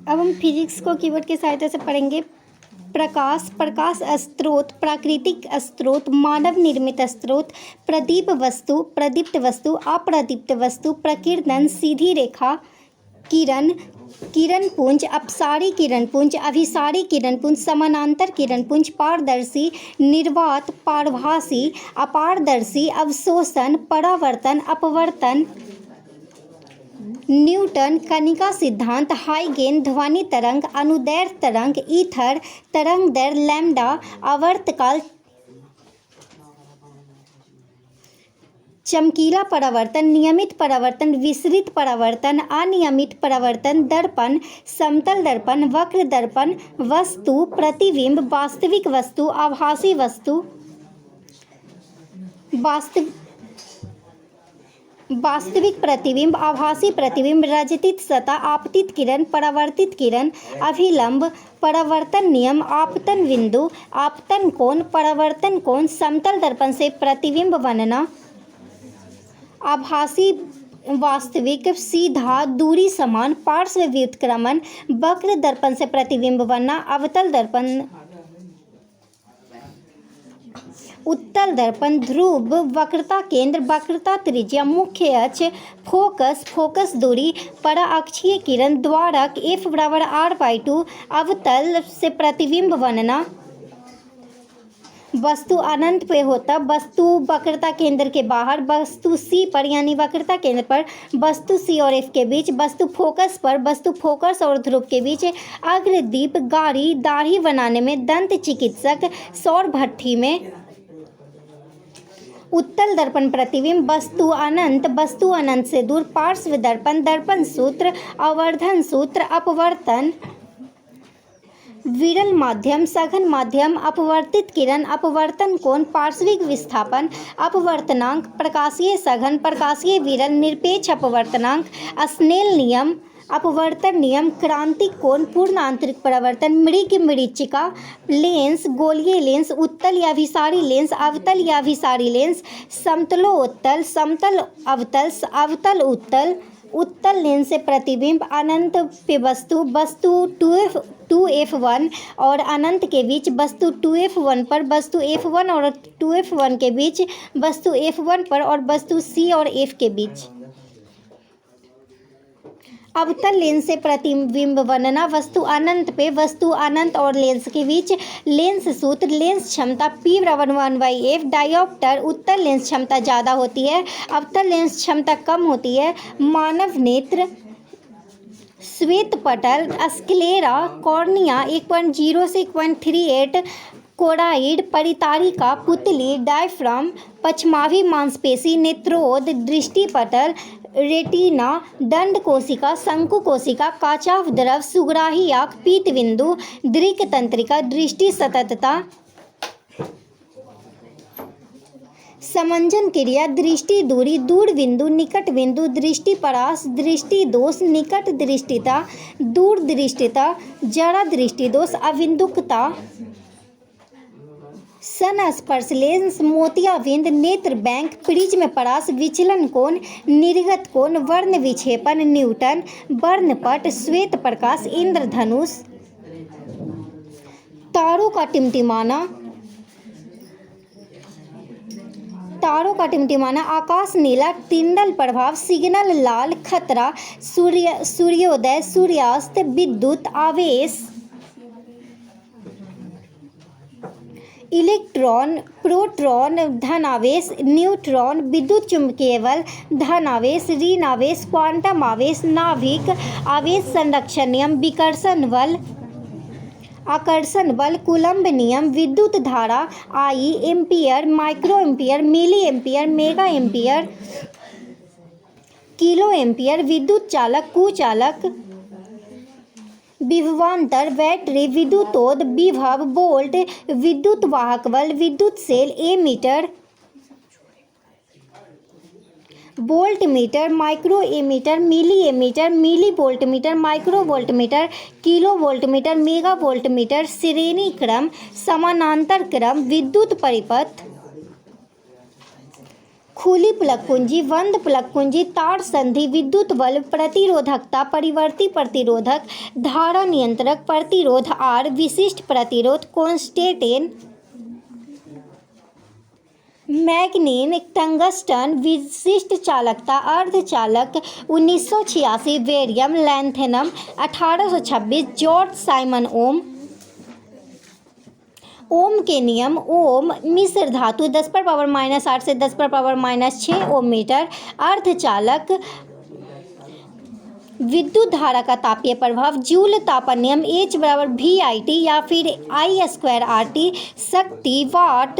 अब हम फिजिक्स को कीवर्ड की सहायता से पढ़ेंगे। प्रकाश, प्रकाश स्रोत, प्राकृतिक स्रोत, मानव निर्मित स्रोत, प्रदीप वस्तु, प्रदीप्त वस्तु, अप्रदीप्त वस्तु, प्रकीर्णन, सीधी रेखा, किरण, किरणपुंज, अपसारी किरणपुंज, अभिसारी किरणपुंज, समानांतर किरणपुंज, पारदर्शी, निर्वात, पारभासी, अपारदर्शी, अवशोषण, परावर्तन, अपवर्तन, न्यूटन, कणिका सिद्धांत, हाइगेन, ध्वनि तरंग, अनुदैर्घ्य तरंग, ईथर, तरंग दैर्घ्य, लैम्डा, आवर्तकाल, चमकीला परावर्तन, नियमित परावर्तन, विसरित परावर्तन, अनियमित परावर्तन, दर्पण, समतल दर्पण, वक्र दर्पण, वस्तु, प्रतिबिंब, वास्तविक वस्तु, आभासी वस्तु, वास्तविक प्रतिबिंब, आभासी प्रतिबिंब, रजतित सतह, आपतित किरण, परावर्तित किरण, अभिलंब, परावर्तन नियम, आपतन बिंदु, आपतन कोण, परावर्तन कोण, समतल दर्पण से प्रतिबिंब बनना, आभासी, वास्तविक, सीधा, दूरी समान, पार्श्व व्युत्क्रमण, वक्र दर्पण से प्रतिबिंब बनना, अवतल दर्पण, उत्तल दर्पण, ध्रुव, वक्रता केंद्र, वक्रता त्रिज्या, मुख्य अक्ष, फोकस, फोकस दूरी, पराअक्षीय किरण, द्वारक, F=R/2, अवतल से प्रतिबिंब बनना, वस्तु अनंत पे होता, वस्तु वक्रता केंद्र के बाहर, वस्तु C पर यानी वक्रता केंद्र पर, वस्तु C और F के बीच, वस्तु फोकस पर, वस्तु फोकस और ध्रुव के बीच, अग्रदीप, गाड़ी, दाढ़ी बनाने में, दंत चिकित्सक, सौर भट्ठी में, उत्तल दर्पण प्रतिबिंब, वस्तु अनंत से दूर, पार्श्व दर्पण, दर्पण सूत्र, आवर्धन सूत्र, अपवर्तन, विरल माध्यम, सघन माध्यम, अपवर्तित किरण, अपवर्तन कोण, पार्श्विक विस्थापन, अपवर्तनांक, प्रकाशीय सघन, प्रकाशीय विरल, निरपेक्ष अपवर्तनांक, स्नेल नियम, अपवर्तन नियम, क्रांतिक कोण, पूर्ण आंतरिक परावर्तन, मृच्छिका, लेंस, गोलीय लेंस, उत्तल या अभिसारी लेंस, अवतल या अभिसारी लेंस, समतलोत्तल, समतल अवतल, अवतल उत्तल, उत्तल लेंस से प्रतिबिंब, अनंत पे वस्तु, वस्तु 2f1 और अनंत के बीच, वस्तु 2f1 पर, वस्तु f1 और 2f1 के बीच, वस्तु f1 पर और वस्तु c और f के बीच, अवतल लेंस से प्रतिबिंब बनना, वस्तु अनंत पे, वस्तु अनंत और लेंस के बीच, लेंस सूत्र, लेंस क्षमता P=1/f, डायोप्टर, उत्तल लेंस क्षमता ज़्यादा होती है, अवतल लेंस क्षमता कम होती है, मानव नेत्र, श्वेत पटल, स्क्लेरा, कॉर्निया 1.0 से 1.38, कोराइड, परितारिका, पुतली, डायफ्राम, पश्चमाभी मांसपेशी, नेत्रोद, दृष्टिपटल, रेटिना, दंड कोशिका, शंकु कोशिका, काचाभ द्रव, सुग्राही आँख, पीत बिंदु, दृक तंत्रिका, दृष्टि सततता, समंजन क्रिया, दृष्टि दूरी, दूर बिंदु, निकट बिंदु, दृष्टि परास, दृष्टि दोष, निकट दृष्टिता, दूर दृष्टिता, जरा दृष्टि दोष, अबिंदुकता, संस्पर्श लेंस, मोतियाबिंद, नेत्र बैंक, प्रिज्म परास, विचलन कोण, निर्गत कोण, वर्ण विक्षेपण, न्यूटन, वर्णपट, श्वेत प्रकाश, इंद्रधनुष, तारों का टिमटिमाना, आकाश नीला, टिंडल प्रभाव, सिग्नल लाल, खतरा, सूर्योदय, सूर्यास्त, विद्युत आवेश, इलेक्ट्रॉन, प्रोटॉन, धनावेश, न्यूट्रॉन, विद्युत चुंबकीय बल, धनावेश, ऋण आवेश, क्वांटम आवेश, नाभिक आवेश, संरक्षण नियम, विकर्षण बल, आकर्षण बल, कूलम्ब नियम, विद्युत धारा, I, ampere, microampere, milliampere, megaampere, kiloampere, विद्युत चालक, कुचालक, विभवांतर, बैटरी, विद्युतोद, विभव, वोल्ट, विद्युत वाहक बल, विद्युत cell, ammeter, volt meter, microammeter, milli volt meter, microvoltmeter, kilovoltmeter, megavoltmeter, श्रेणी क्रम, समानांतर क्रम, विद्युत परिपथ, खुली प्लग कुंजी, बंद प्लग कुंजी, तार संधि, विद्युत बल्ब, प्रतिरोधकता, परिवर्ती प्रतिरोधक, धारा नियंत्रक, प्रतिरोध आर, विशिष्ट प्रतिरोध, कॉन्स्टेंटेन, मैग्नीन, टंगस्टन, विशिष्ट चालकता, अर्धचालक, 1986, बेरियम, लैंथेनम, 1826, जॉर्ज साइमन ओम के नियम, ओम मिश्र धातु, 10⁻⁻8 से 10⁻⁻6 ओम मीटर, अर्धचालक, विद्युत धारा का तापीय प्रभाव, जूल तापन नियम, H बराबर VIT या फिर I²RT, शक्ति वाट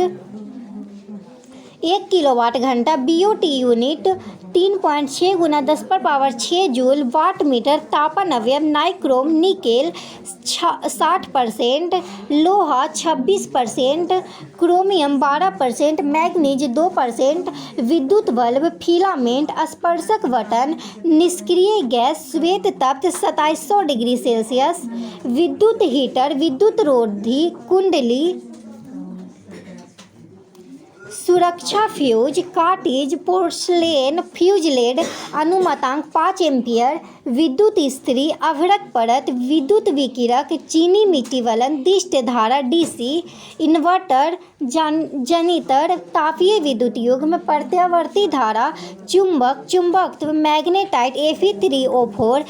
1 किलोवाट घंटा, BOT unit 3.6 × 10⁻6 joule, wattmeter, तापन अवयव, नाइक्रोम, निकेल 60%, लोहा 26%, क्रोमियम 12%, मैग्नीज 2%, विद्युत बल्ब, फिलामेंट, स्पर्शक बटन, निष्क्रिय गैस, श्वेत तप्त 2700 डिग्री सेल्सियस, विद्युत हीटर, विद्युत रोधी कुंडली, सुरक्षा फ्यूज, काटेज, पोर्सलेन, फ्यूजलेड, अनुमतांक 5 एम्पियर, विद्युत इस्त्री, अभ्रक परत, विद्युत विकिरक, चीनी मिट्टी वलन, दिष्ट धारा DC, इन्वर्टर, जनितर, तापीय विद्युत युग्म, प्रत्यावर्ती धारा, चुंबक, चुंबकत्व, मैग्नेटाइट, Fe3O4,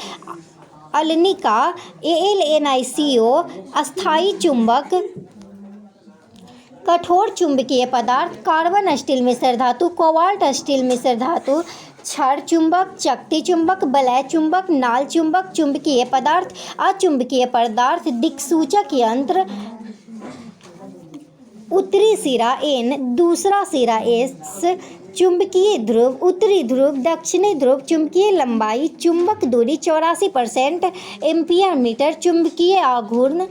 अलनिका, AlNiCO, अस्थायी चुंबक, कठोर चुंबकीय पदार्थ, कार्बन स्टील मिश्र धातु, कोबाल्ट स्टील मिश्र धातु, क्षण चुंबक, चकती चुंबक, वलय चुंबक, नाल चुंबक, चुंबकीय पदार्थ, अचुंबकीय पदार्थ, दिक्सूचक यंत्र, उत्तरी सिरा N, दूसरा सिरा S, चुंबकीय ध्रुव, उत्तरी ध्रुव, दक्षिणी ध्रुव, चुंबकीय लंबाई, चुंबक दूरी 84% एम्पियर मीटर, चुंबकीय आघूर्ण,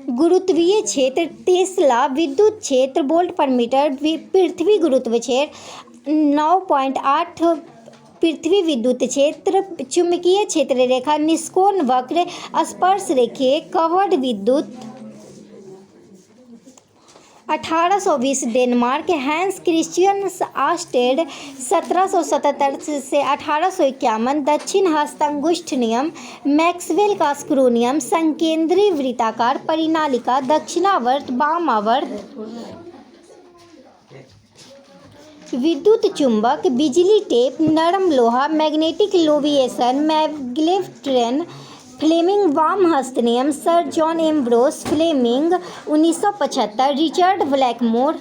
गुरुत्वीय क्षेत्र टेस्ला, विद्युत क्षेत्र वोल्ट पर मीटर, पृथ्वी गुरुत्व क्षेत्र 9.8, पृथ्वी विद्युत क्षेत्र, चुंबकीय क्षेत्र रेखा, निष्कोण वक्र, स्पर्श रेखीय, कवर्ड विद्युत, 1820 डेनमार्क, हैंस क्रिश्चियन आस्टेड 1777 से 1851, दक्षिण हस्तांगुष्ठ नियम, मैक्सवेल का स्क्रू नियम, संकेंद्री वृत्ताकार परिनालिका, दक्षिणावर्त, वामावर्त, विद्युत चुंबक, बिजली टेप, नरम लोहा, मैग्नेटिक लोविएशन, मैग्लेव फ्लेमिंग, वाम हस्त नियम, sir John Ambrose Fleming 1975, Richard Blackmore,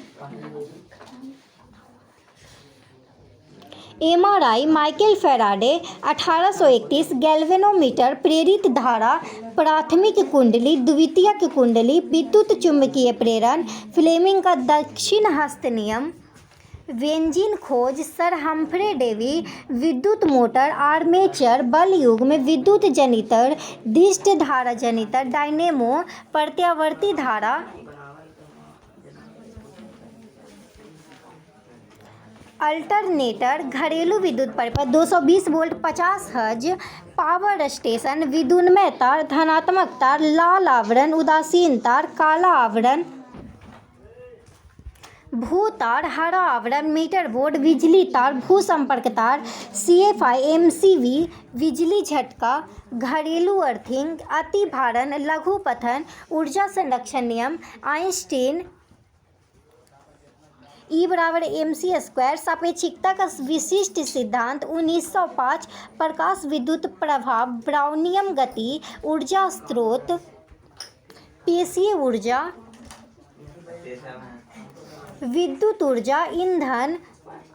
MRI Michael Faraday 1831, galvanometer, प्रेरित धारा, प्राथमिक कुंडली, द्वितीयक कुंडली, विद्युत चुंबकीय प्रेरण, फ्लेमिंग का दक्षिण हस्त नियम, बेंजीन खोज, सर हम्फ्रे डेवी, विद्युत मोटर, आर्मेचर, बल युग्म, विद्युत जनितर, दिष्ट धारा जनितर, डायनेमो, प्रत्यावर्ती धारा, अल्टरनेटर, घरेलू विद्युत परिपथ 220 वोल्ट 50 हर्ट्ज, पावर स्टेशन, विद्युन्मय तार, धनात्मक तार, लाल आवरण, उदासीन तार, काला आवरण, भू तार, हरा आवरण, मीटर बोर्ड, बिजली तार, भू संपर्क तार, CFI MCV, बिजली झटका, घरेलू अर्थिंग, अति भारण, लघु पतन, ऊर्जा संरक्षण नियम, आइंस्टीन E बराबर mc², सापेक्षिकता का विशिष्ट सिद्धांत 1905, प्रकाश विद्युत प्रभाव, ब्राउनियम गति, ऊर्जा स्रोत, पेशीय ऊर्जा, विद्युत ऊर्जा, ईंधन,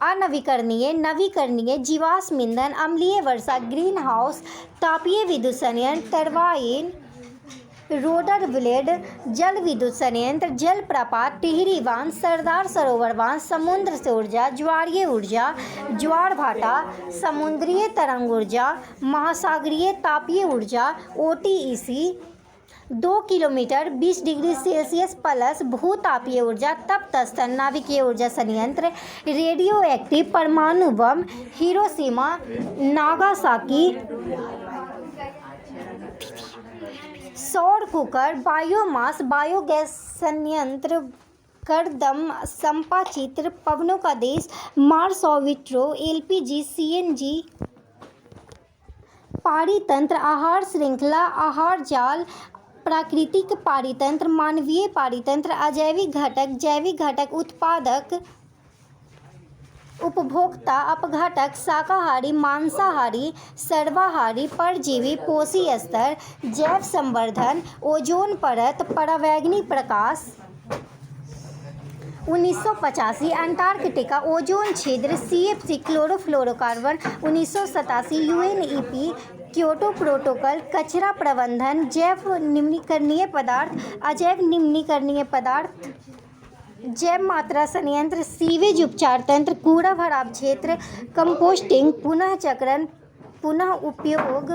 अनवीकरणीय, नवीकरणीय, जीवाश्म ईंधन, अम्लीय वर्षा, ग्रीन हाउस, तापीय विद्युत संयंत्र, टरबाइन, रोटर ब्लेड, जल विद्युत संयंत्र, जलप्रपात, टिहरी बांध, सरदार सरोवर बांध, समुद्र से ऊर्जा, ज्वारीय ऊर्जा, ज्वार भाटा, समुद्रीय तरंग ऊर्जा, महासागरीय तापीय ऊर्जा, OTEC, 2 kilometre 20 degree Celsius plus, भूतापीय ऊर्जा, तप्त स्थल, नाभिकीय ऊर्जा संयंत्र, रेडियो एक्टिव, परमाणु बम, हिरोशिमा, नागासाकी, सौर कुकर, बायोमास, बायोगैस संयंत्र, करदम, संपाचित्र, पवनों का देश, मार्स ऑर्बिटर, एलपीजी, सीएनजी, पारितंत्र, आहार श्रृंखला, आहार जाल, प्राकृतिक पारितंत्र, मानवीय पारितंत्र, अजैविक घटक, जैविक घटक, उत्पादक, उपभोक्ता, अपघटक, शाकाहारी, मांसाहारी, सर्वाहारी, परजीवी, पोषी स्तर, जैव संवर्धन, ओजोन परत, परावैंगनी प्रकाश, 1985, अंटार्कटिका, ओजोन छिद्र, CFC, chlorofluorocarbon, 1987, UNEP, Kyoto protocol, कचरा प्रबंधन, जैव निम्नीकरणीय पदार्थ, अजैव निम्नीकरणीय पदार्थ, जैव मात्रा संयंत्र, सीवेज उपचार तंत्र, कूड़ा भराव क्षेत्र, कंपोस्टिंग, पुनः चक्रण, पुनः उपयोग,